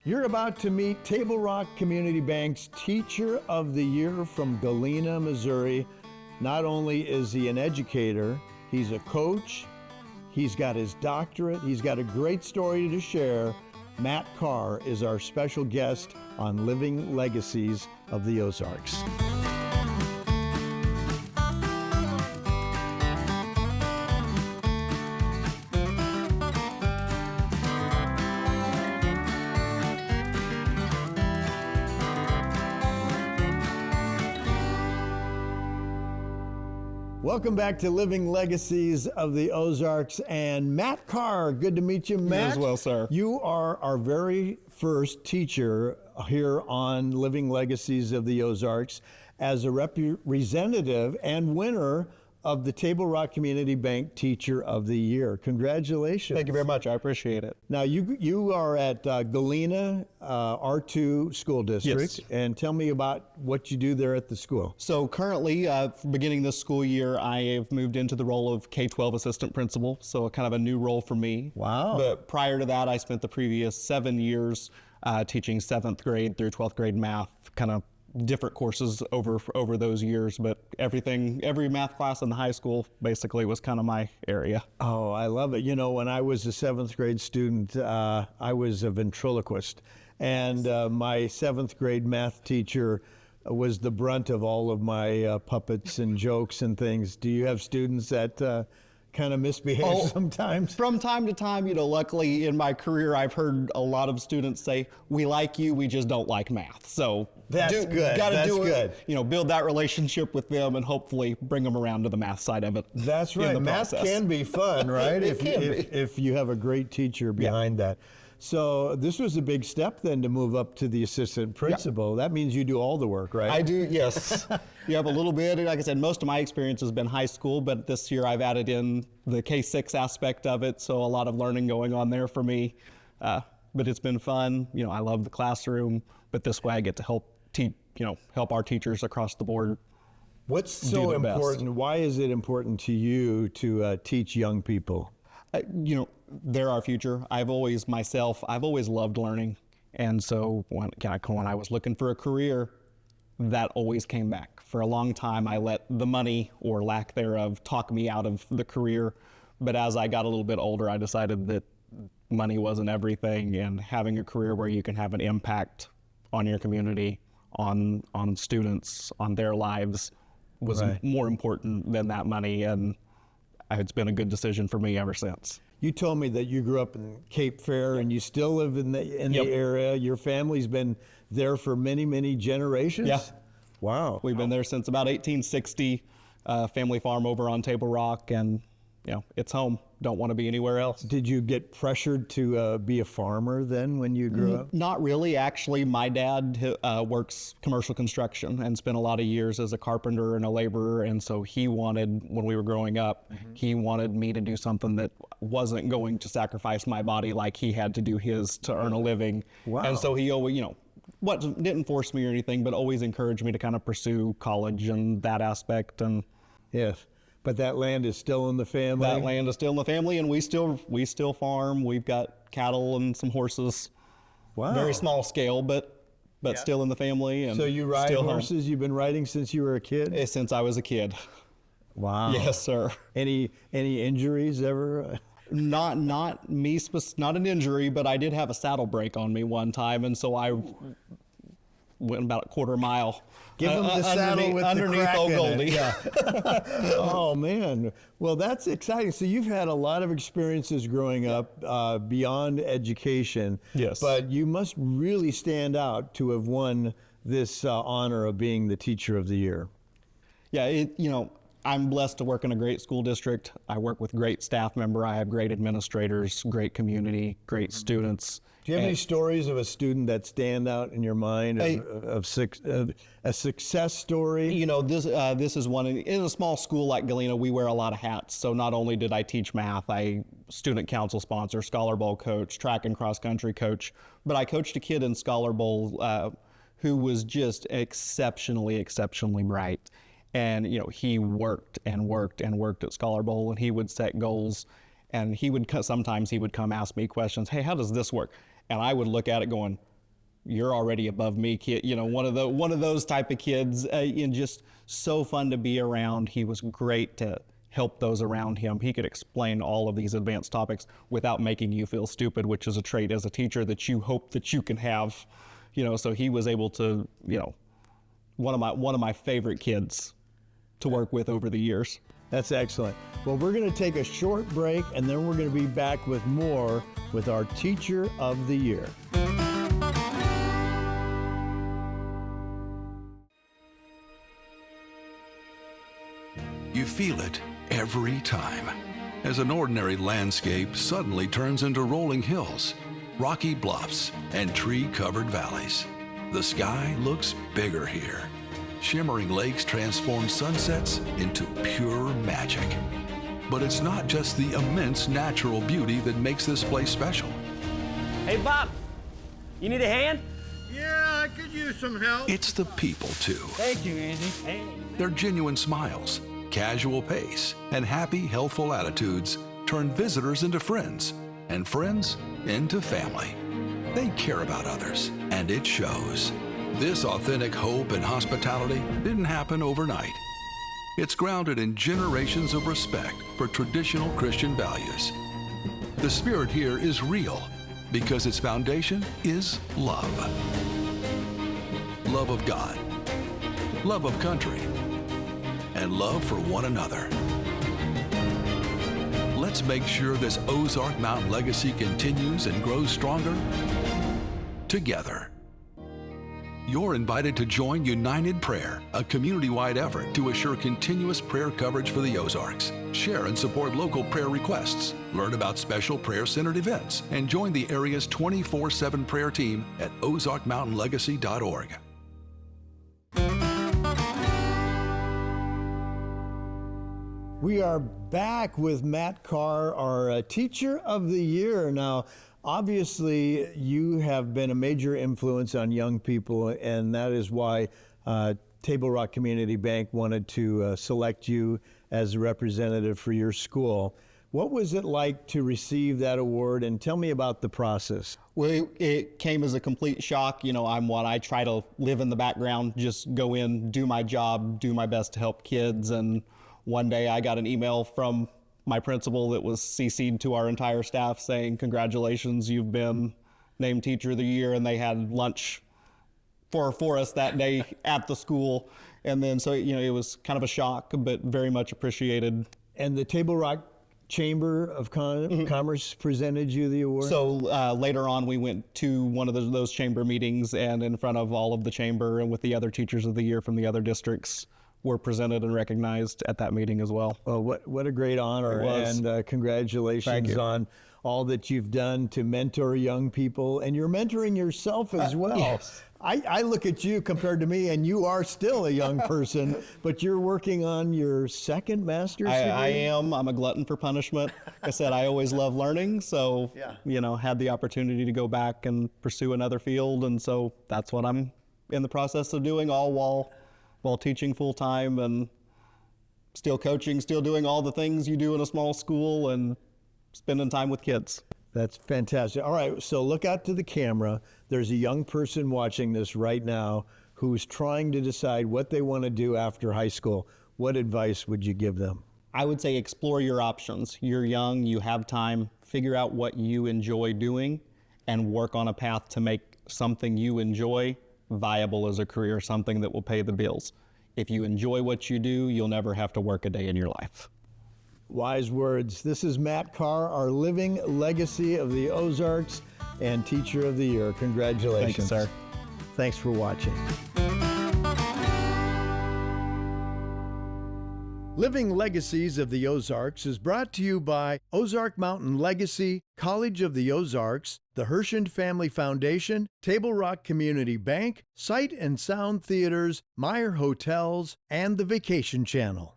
You're about to meet Table Rock Community Bank's Teacher of the Year from Galena, Missouri. Not only is he an educator, he's a coach, he's got his doctorate, he's got a great story to share. Matt Carr is our special guest on Living Legacies of the Ozarks. Welcome back to Living Legacies of the Ozarks, and Matt Carr. Good to meet you, Matt. You as well, sir. You are our very first teacher here on Living Legacies of the Ozarks as a representative and winner of the Table Rock Community Bank Teacher of the Year. Congratulations. Thank you very much. I appreciate it. Now, you are at Galena R2 School District. Yes. And tell me about what you do there at the school. So currently, beginning this school year, I have moved into the role of K-12 assistant principal, so kind of a new role for me. Wow. But prior to that, I spent the previous 7 years teaching 7th grade through 12th grade math, kind of different courses over those years, but every math class in the high school basically was kind of my area. Oh, I love it. You know, when I was a 7th grade student, I was a ventriloquist, and my 7th grade math teacher was the brunt of all of my puppets and jokes and things. Do you have students that kind of misbehave sometimes? From time to time, luckily in my career, I've heard a lot of students say, "We like you, we just don't like math." So that's good. That's good. Build that relationship with them and hopefully bring them around to the math side of it. That's right. Math can be fun, right? if you have a great teacher behind that. So this was a big step then to move up to the assistant principal. That means you do all the work, right? I do, yes. You have a little bit. Like I said, most of my experience has been high school, but this year I've added in the K-6 aspect of it, so a lot of learning going on there for me. But it's been fun. I love the classroom, but this way I get to help help our teachers across the board. What's so important? Why is it important to you to teach young people? They're our future. I've always loved learning. And so when I was looking for a career, that always came back. For a long time, I let the money or lack thereof talk me out of the career. But as I got a little bit older, I decided that money wasn't everything, and having a career where you can have an impact on your community, on students, on their lives was more important than that money. And it's been a good decision for me ever since. You told me that you grew up in Cape Fear and you still live in the area. Your family's been there for many, many generations? Yeah. Wow. We've been there since about 1860, family farm over on Table Rock, and it's home. Don't want to be anywhere else. Did you get pressured to be a farmer then when you grew up? Not really. Actually, my dad works commercial construction and spent a lot of years as a carpenter and a laborer. And so he wanted, when we were growing up, he wanted me to do something that wasn't going to sacrifice my body like he had to do his to earn a living. Wow. And so he always, didn't force me or anything, but always encouraged me to kind of pursue college and that aspect. And yes. But that land is still in the family? That land is still in the family, and we still farm. We've got cattle and some horses. Wow. Very small scale, but still in the family. And so you ride horses? Home. You've been riding since you were a kid? Since I was a kid. Wow. Yes, sir. Any injuries ever? Not me, not an injury, but I did have a saddle break on me one time, and so I went about a quarter mile. Give him the saddle with underneath the crack old Goldie. In it. Yeah. Oh man, well that's exciting. So you've had a lot of experiences growing up beyond education. Yes. But you must really stand out to have won this honor of being the Teacher of the Year. Yeah, I'm blessed to work in a great school district. I work with great staff member. I have great administrators, great community, great students. Do you have any stories of a student that stand out in your mind of a success story? This is one. In a small school like Galena, we wear a lot of hats. So not only did I teach math, I student council sponsor, Scholar Bowl coach, track and cross country coach, but I coached a kid in Scholar Bowl who was just exceptionally bright. And, he worked and worked and worked at Scholar Bowl, and he would set goals, and sometimes he would come ask me questions. Hey, how does this work? And I would look at it going, you're already above me, kid. You know, one of those type of kids, and just so fun to be around. He was great to help those around him. He could explain all of these advanced topics without making you feel stupid, which is a trait as a teacher that you hope that you can have. You know, so he was able to, you know, one of my favorite kids to work with over the years. That's excellent. Well, we're going to take a short break, and then we're going to be back with more with our Teacher of the Year. You feel it every time as an ordinary landscape suddenly turns into rolling hills, rocky bluffs, and tree-covered valleys. The sky looks bigger here. Shimmering lakes transform sunsets into pure magic. But it's not just the immense natural beauty that makes this place special. Hey, Bob, you need a hand? Yeah, I could use some help. It's the people, too. Thank you, Andy. Hey. Their genuine smiles, casual pace, and happy, healthful attitudes turn visitors into friends, and friends into family. They care about others, and it shows. This authentic hope and hospitality didn't happen overnight. It's grounded in generations of respect for traditional Christian values. The spirit here is real because its foundation is love. Love of God, love of country, and love for one another. Let's make sure this Ozark Mountain legacy continues and grows stronger together. You're invited to join United Prayer, a community-wide effort to assure continuous prayer coverage for the Ozarks. Share and support local prayer requests, learn about special prayer-centered events, and join the area's 24/7 prayer team at ozarkmountainlegacy.org. We are back with Matt Carr, our Teacher of the Year. Now, obviously, you have been a major influence on young people, and that is why Table Rock Community Bank wanted to select you as a representative for your school. What was it like to receive that award, and tell me about the process? Well, it came as a complete shock. You know, I try to live in the background, just go in, do my job, do my best to help kids. And one day I got an email from my principal that was CC'd to our entire staff saying, congratulations, you've been named Teacher of the Year. And they had lunch for us that day at the school. And then, so, you know, it was kind of a shock, but very much appreciated. And the Table Rock Chamber of Commerce presented you the award? So later on, we went to one of those chamber meetings, and in front of all of the chamber and with the other Teachers of the Year from the other districts, were presented and recognized at that meeting as well. Well, what a great honor, and congratulations on all that you've done to mentor young people, and you're mentoring yourself as well. Yes. I look at you compared to me, and you are still a young person, but you're working on your second master's degree? I am. I'm a glutton for punishment. Like I said, I always love learning, so you know, had the opportunity to go back and pursue another field, and so that's what I'm in the process of doing, all while teaching full-time and still coaching, still doing all the things you do in a small school and spending time with kids. That's fantastic. All right, so look out to the camera. There's a young person watching this right now who's trying to decide what they want to do after high school. What advice would you give them? I would say explore your options. You're young, you have time, figure out what you enjoy doing and work on a path to make something you enjoy viable as a career, something that will pay the bills. If you enjoy what you do, you'll never have to work a day in your life. Wise words. This is Matt Carr, our Living Legacy of the Ozarks and Teacher of the Year. Congratulations. Thank you, sir. Thanks for watching. Living Legacies of the Ozarks is brought to you by Ozark Mountain Legacy, College of the Ozarks, the Hershend Family Foundation, Table Rock Community Bank, Sight and Sound Theaters, Meyer Hotels, and the Vacation Channel.